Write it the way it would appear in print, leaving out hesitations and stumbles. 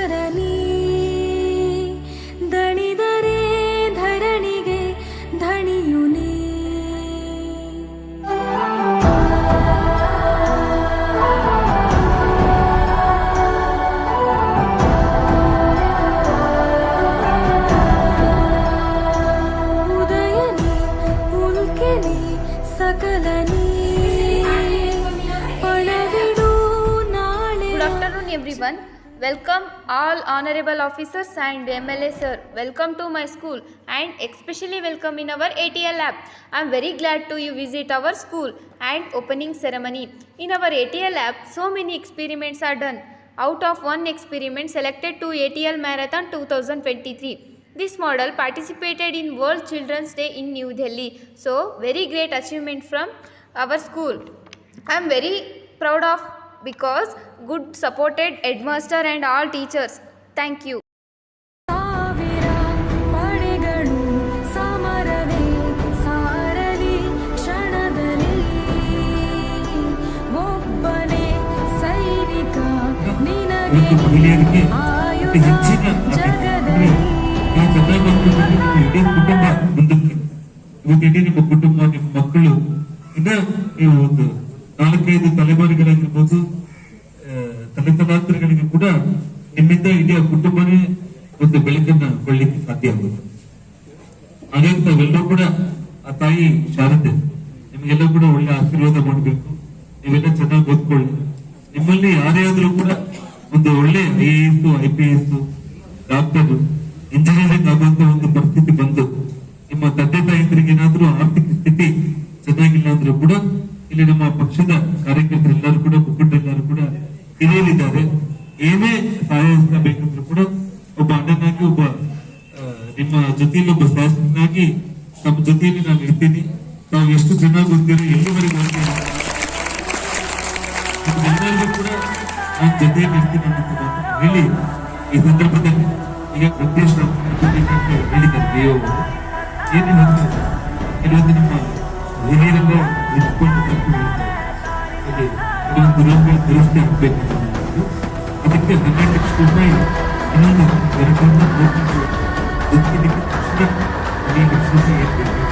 ಅಕ್ಷರನಿ ದಣಿದರೆ ಧರಣಿಗೆ ಧಣಿಯುನಿ. ಉದಯನಿ ಉಲ್ಕೆನಿ ಸಕಲನಿ ಪಣವಿಡು ನಾಳೆ. Good afternoon everyone. Welcome all honorable officers and MLA sir. Welcome to my school and especially welcome in our ATL lab. I am very glad to you visit our school and opening ceremony. In our ATL lab so many experiments are done. Out of one experiment selected to ATL Marathon 2023. This model participated in World Children's Day in New Delhi. So very great achievement from our school. I am very proud of because good supported headmaster and all teachers. Thank you. ಸಾವಿರ ಪಡೆಗಳು ಸಮರವೇ ಸಾರಲಿ ಕ್ಷಣದಲ್ಲಿ ಒಬ್ಬನೇ ಸೈನಿಕ ನಿನಗೆ ಮಹಿಳೆಯರಿಗೆ ಆಯುಧ ಹೆಚ್ಚಿನ ಜಗದಲ್ಲಿ. ನೀವು ಚೆನ್ನಾಗಿ ಇಡೀ ಕುಟುಂಬ ಮುಂದಕ್ಕೆ ಇವತ್ತು ಇಡೀ ನಿಮ್ಮ ಕುಟುಂಬ ನಿಮ್ಮ ಮಕ್ಕಳು ಇನ್ನ ನೀವು ಒಂದು 4-5 ತಲೆಮಾರಿಗಳಾಗಿರ್ಬೋದು ತಲೆತಲಾಂತರಗಳಿಗೆ ಕೂಡ ನಿಮ್ಮಿಂದ ಇಡೀ ಕುಟುಂಬನೇ ಒಂದು ಬೆಳಕನ್ನ ಕೊಳ್ಳಿಕ್ಕೆ ಸಾಧ್ಯ ಆಗುತ್ತೆ. ಹಾಗಾಗಿ ತಾವೆಲ್ಲರೂ ಕೂಡ ಆ ತಾಯಿ ಶಾರದೆ ನಿಮಗೆಲ್ಲ ಕೂಡ ಒಳ್ಳೆ ಆಶೀರ್ವಾದ ಮಾಡಬೇಕು. ನೀವೆಲ್ಲ ಚೆನ್ನಾಗಿ ಓದ್ಕೊಳ್ಳಿ. ನಿಮ್ಮಲ್ಲಿ ಯಾರೇ ಆದ್ರೂ ಕೂಡ ಒಂದು ಒಳ್ಳೆ IAS, IPS, ಡಾಕ್ಟರ್, ಇಂಜಿನಿಯರಿಂಗ್ ಆಗುವಂತ ಒಂದು ಪರಿಸ್ಥಿತಿ ಬಂದು ನಿಮ್ಮ ತಂದೆ ತಾಯಂದ್ರಿಗೆ ಏನಾದ್ರೂ ಆರ್ಥಿಕ ಸ್ಥಿತಿ ಚೆನ್ನಾಗಿಲ್ಲ ಅಂದ್ರೂ ಕೂಡ ಇಲ್ಲಿ ನಮ್ಮ ಪಕ್ಷದ ಕಾರ್ಯಕರ್ತರೆಲ್ಲರೂ ಕೂಡ ಮುಖಂಡರೆಲ್ಲರೂ ಕೂಡ ಹಿರಿಯರಿದ್ದಾರೆ. ಏನೇ ಸಹಾಯ ಬೇಕಂದ್ರೂ ಕೂಡ ಒಬ್ಬ ಅಣ್ಣನಾಗಿ ಒಬ್ಬ ನಿಮ್ಮ ಜೊತೆಯಲ್ಲಿ ಒಬ್ಬ ಶಾಸಕನಾಗಿ ನಮ್ಮ ಜೊತೆಯಲ್ಲಿ ನಾನು ಇರ್ತೀನಿ. ತಾವು ಎಷ್ಟು ಚೆನ್ನಾಗಿ ಓದ್ತೀರೋ ಎಲ್ಲಿವರೆಗೂ ಓದ್ತೀರೋ ನಿಮ್ಗೆಲ್ಲರಿಗೂ ಕೂಡ ನಾನು ಜೊತೆಯಲ್ಲಿ ಇರ್ತೀನಿ ಅನ್ನೋದು ಮಾತನ್ನು ಹೇಳಿ ಈ ಸಂದರ್ಭದಲ್ಲಿ ಈಗ ಪ್ರತ್ಯೇಕ ಹೇಳಿದ್ದಾರೆ ದೇವ ಏನಿಲ್ಲ ಕೆಲವೊಂದು ನಿಮ್ಮ ಹಿರಿಯರೆಲ್ಲ ಇಟ್ಕೊಂಡು ಇಲ್ಲಿ ಕೆಲವೊಂದು ರೋಗಗಳು ದುರಸ್ತಿ ಆಗ್ಬೇಕು. ಅದಕ್ಕೆ 12 ಲಕ್ಷ ರೂಪಾಯಿ ಇನ್ನೊಂದು 2 ಕೋಟಿ ಗೊತ್ತಿದ್ದಕ್ಕೆ ತಕ್ಷಣ 12 ಲಕ್ಷ ರೂಪಾಯಿ ಏರ್ಬೇಕು.